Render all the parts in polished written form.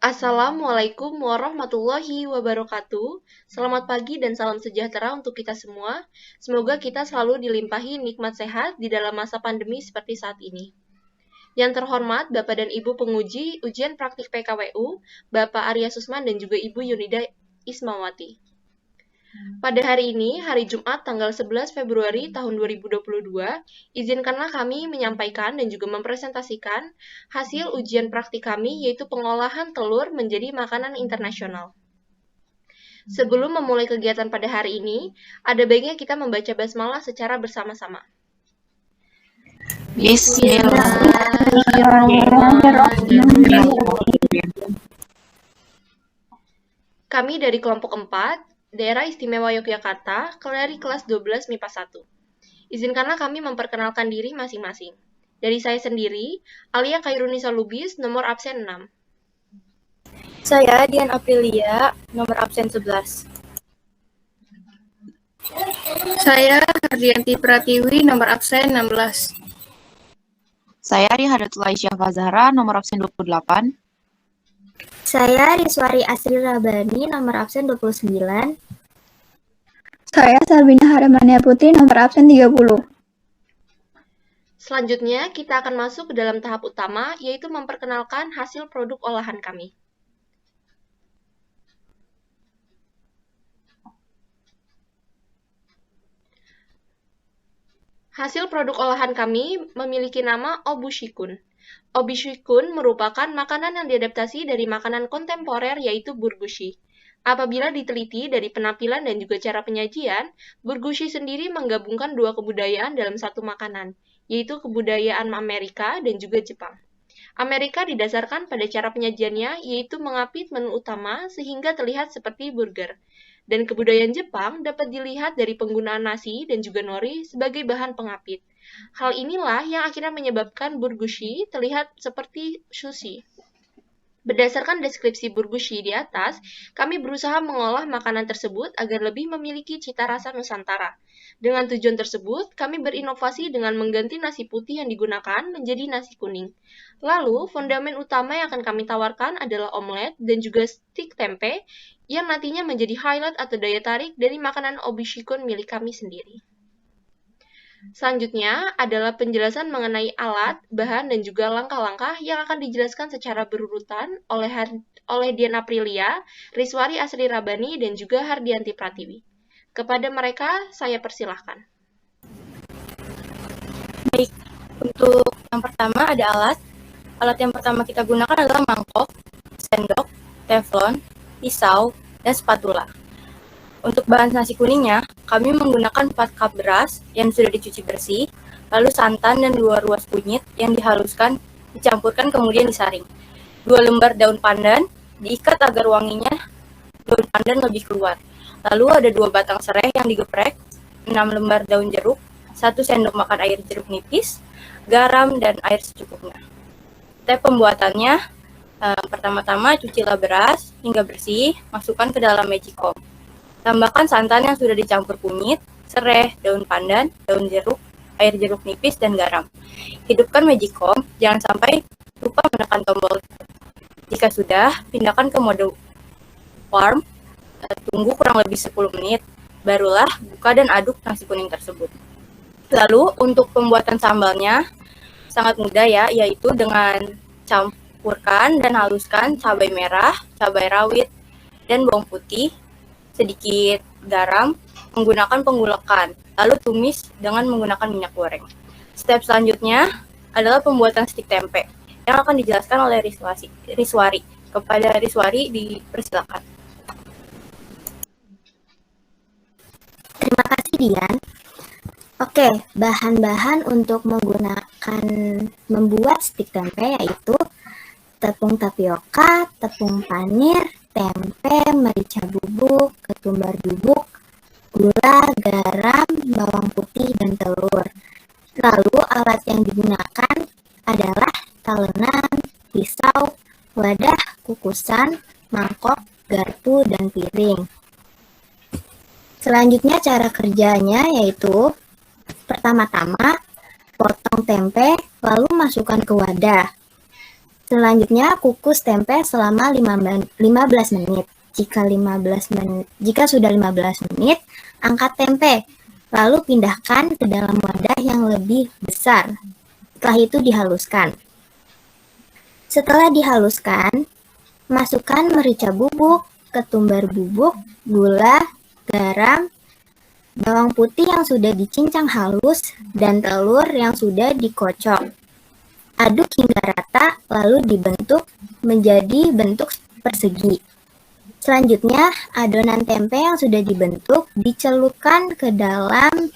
Assalamualaikum warahmatullahi wabarakatuh. Selamat pagi dan salam sejahtera untuk kita semua. Semoga kita selalu dilimpahi nikmat sehat di dalam masa pandemi seperti saat ini. Yang terhormat Bapak dan Ibu penguji ujian praktik PKWU, Bapak Arya Susman dan juga Ibu Yunida Ismawati. Pada hari ini, hari Jumat tanggal 11 Februari tahun 2022, izinkanlah kami menyampaikan dan juga mempresentasikan hasil ujian praktik kami, yaitu pengolahan telur menjadi makanan internasional. Sebelum memulai kegiatan pada hari ini, ada baiknya kita membaca basmalah secara bersama-sama. Bismillahirrahmanirrahim. Kami dari kelompok 4, Daerah Istimewa Yogyakarta, dari kelas 12 MIPA 1. Izinkanlah kami memperkenalkan diri masing-masing. Dari saya sendiri, Alia Khairunisa Lubis, nomor absen 6. Saya Dian Aprilia, nomor absen 11. Saya Hardianti Pratiwi, nomor absen 16. Saya Rihadatullah Syafa Zahra, nomor absen 28. Saya Riswari Asri Rabani, nomor absen 29. Saya Sabina Haramania Putri, nomor absen 30. Selanjutnya, kita akan masuk ke dalam tahap utama, yaitu memperkenalkan hasil produk olahan kami. Hasil produk olahan kami memiliki nama obushikun. Obushikun merupakan makanan yang diadaptasi dari makanan kontemporer yaitu burgushi. Apabila diteliti dari penampilan dan juga cara penyajian, burgushi sendiri menggabungkan dua kebudayaan dalam satu makanan, yaitu kebudayaan Amerika dan juga Jepang. Amerika didasarkan pada cara penyajiannya, yaitu mengapit menu utama sehingga terlihat seperti burger. Dan kebudayaan Jepang dapat dilihat dari penggunaan nasi dan juga nori sebagai bahan pengapit. Hal inilah yang akhirnya menyebabkan burgushi terlihat seperti sushi. Berdasarkan deskripsi burgushi di atas, kami berusaha mengolah makanan tersebut agar lebih memiliki cita rasa Nusantara. Dengan tujuan tersebut, kami berinovasi dengan mengganti nasi putih yang digunakan menjadi nasi kuning. Lalu, fondamen utama yang akan kami tawarkan adalah omelet dan juga stik tempe yang nantinya menjadi highlight atau daya tarik dari makanan obushikun milik kami sendiri. Selanjutnya adalah penjelasan mengenai alat, bahan, dan juga langkah-langkah yang akan dijelaskan secara berurutan oleh Dian Aprilia, Riswari Asri Rabani, dan juga Hardianti Pratiwi. Kepada mereka, saya persilahkan. Baik, untuk yang pertama ada alat. Alat yang pertama kita gunakan adalah mangkok, sendok, teflon, pisau, dan spatula. Untuk bahan nasi kuningnya, kami menggunakan 4 cup beras yang sudah dicuci bersih, lalu santan dan 2 ruas kunyit yang dihaluskan, dicampurkan kemudian disaring. 2 lembar daun pandan, diikat agar wanginya daun pandan lebih keluar. Lalu ada 2 batang serai yang digeprek, 6 lembar daun jeruk, 1 sendok makan air jeruk nipis, garam, dan air secukupnya. Step pembuatannya, pertama-tama cucilah beras hingga bersih, masukkan ke dalam magicom. Tambahkan santan yang sudah dicampur kunyit, serai, daun pandan, daun jeruk, air jeruk nipis, dan garam. Hidupkan magicom, jangan sampai lupa menekan tombol. Jika sudah, pindahkan ke mode warm, tunggu kurang lebih 10 menit, barulah buka dan aduk nasi kuning tersebut. Lalu, untuk pembuatan sambalnya, sangat mudah ya, yaitu dengan campurkan dan haluskan cabai merah, cabai rawit, dan bawang putih, sedikit garam, menggunakan penggulekan, lalu tumis dengan menggunakan minyak goreng. Step selanjutnya adalah pembuatan stik tempe, yang akan dijelaskan oleh Riswari. Kepada Riswari, dipersilakan. Terima kasih, Dian. Oke, bahan-bahan untuk membuat stik tempe yaitu tepung tapioka, tepung panir, tempe, merica bubuk, ketumbar bubuk, gula, garam, bawang putih, dan telur. Lalu alat yang digunakan adalah talenan, pisau, wadah, kukusan, mangkok, garpu, dan piring. Selanjutnya cara kerjanya yaitu pertama-tama potong tempe lalu masukkan ke wadah. Selanjutnya, kukus tempe selama 15 menit. Jika sudah 15 menit, angkat tempe, lalu pindahkan ke dalam wadah yang lebih besar. Setelah itu dihaluskan. Setelah dihaluskan, masukkan merica bubuk, ketumbar bubuk, gula, garam, bawang putih yang sudah dicincang halus, dan telur yang sudah dikocok. Aduk hingga rata, lalu dibentuk menjadi bentuk persegi. Selanjutnya, adonan tempe yang sudah dibentuk dicelupkan ke dalam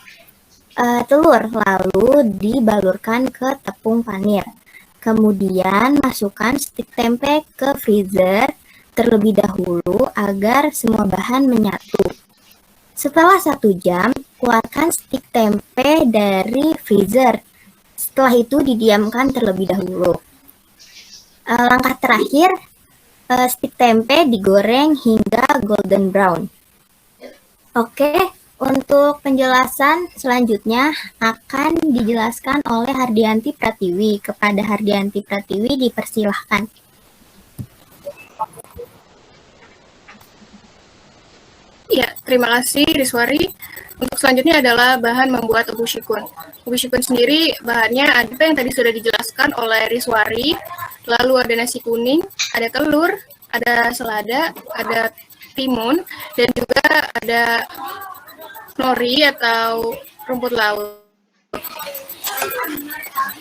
telur, lalu dibalurkan ke tepung panir. Kemudian, masukkan stik tempe ke freezer terlebih dahulu agar semua bahan menyatu. Setelah 1 jam, keluarkan stik tempe dari freezer. Setelah itu didiamkan terlebih dahulu. Langkah terakhir, stik tempe digoreng hingga golden brown. Oke, untuk penjelasan selanjutnya akan dijelaskan oleh Hardianti Pratiwi. Kepada Hardianti Pratiwi dipersilahkan. Ya, terima kasih Riswari. Untuk selanjutnya adalah bahan membuat obushikun. Obushikun sendiri bahannya ada yang tadi sudah dijelaskan oleh Riswari. Lalu ada nasi kuning, ada telur, ada selada, ada timun, dan juga ada nori atau rumput laut.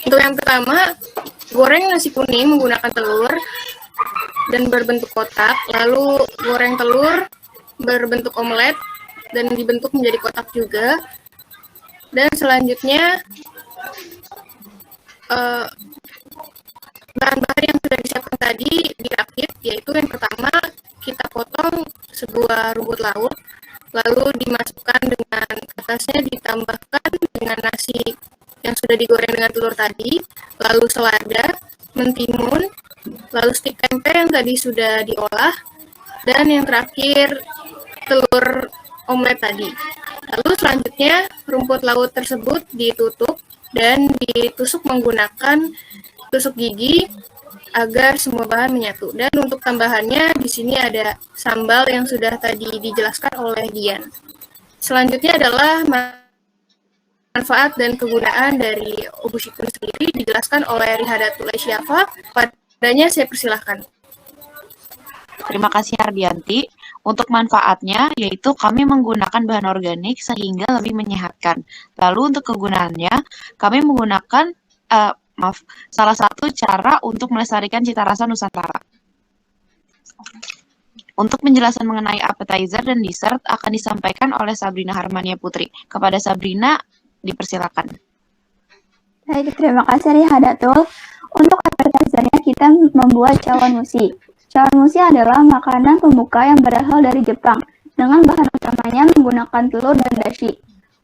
Untuk yang pertama, goreng nasi kuning menggunakan telur dan berbentuk kotak, lalu goreng telur berbentuk omelet dan dibentuk menjadi kotak juga. Dan selanjutnya bahan-bahan yang sudah disiapkan tadi dirakit, yaitu yang pertama kita potong sebuah rumput laut, lalu dimasukkan dengan atasnya ditambahkan dengan nasi yang sudah digoreng dengan telur tadi, lalu selada, mentimun, lalu stik tempe yang tadi sudah diolah, dan yang terakhir telur omelet tadi. Lalu selanjutnya rumput laut tersebut ditutup dan ditusuk menggunakan tusuk gigi agar semua bahan menyatu. Dan untuk tambahannya di sini ada sambal yang sudah tadi dijelaskan oleh Dian. Selanjutnya adalah manfaat dan kegunaan dari obushikun sendiri dijelaskan oleh Rihadatul Syafa. Padanya saya persilahkan. Terima kasih Hardianti. Untuk manfaatnya, yaitu kami menggunakan bahan organik sehingga lebih menyehatkan. Lalu untuk kegunaannya, kami menggunakan salah satu cara untuk melestarikan cita rasa Nusantara. Untuk penjelasan mengenai appetizer dan dessert akan disampaikan oleh Sabrina Harmania Putri. Kepada Sabrina, dipersilakan. Baik, terima kasih Rihadatul. Untuk appetizernya kita membuat chawanmushi. Chawanmushi adalah makanan pembuka yang berasal dari Jepang, dengan bahan utamanya menggunakan telur dan dashi.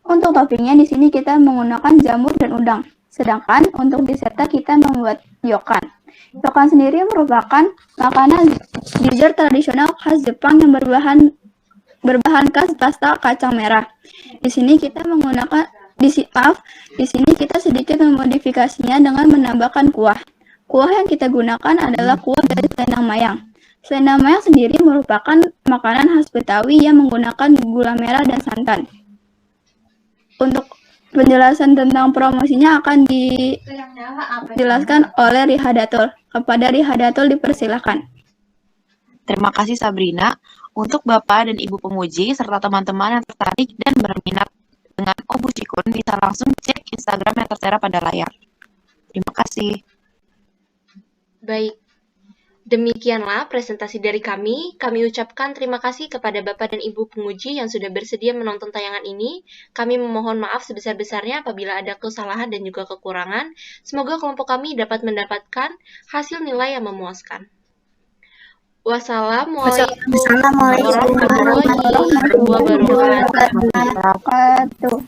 Untuk toppingnya di sini kita menggunakan jamur dan udang. Sedangkan untuk dessertnya kita membuat ryokan. Ryokan sendiri merupakan makanan dessert tradisional khas Jepang yang berbahan khas pasta kacang merah. Di sini kita sedikit memodifikasinya dengan menambahkan kuah. Kuah yang kita gunakan adalah kuah dari selendang mayang. Selendang mayang sendiri merupakan makanan khas Betawi yang menggunakan gula merah dan santan. Untuk penjelasan tentang promosinya akan dijelaskan oleh Rihadatul. Kepada Rihadatul dipersilakan. Terima kasih Sabrina. Untuk Bapak dan Ibu pemuji serta teman-teman yang tertarik dan berminat dengan obushikun bisa langsung cek Instagram yang tertera pada layar. Terima kasih. Baik, demikianlah presentasi dari kami. Kami ucapkan terima kasih kepada Bapak dan Ibu penguji yang sudah bersedia menonton tayangan ini. Kami memohon maaf sebesar-besarnya apabila ada kesalahan dan juga kekurangan. Semoga kelompok kami dapat mendapatkan hasil nilai yang memuaskan. Wassalamualaikum warahmatullahi wabarakatuh.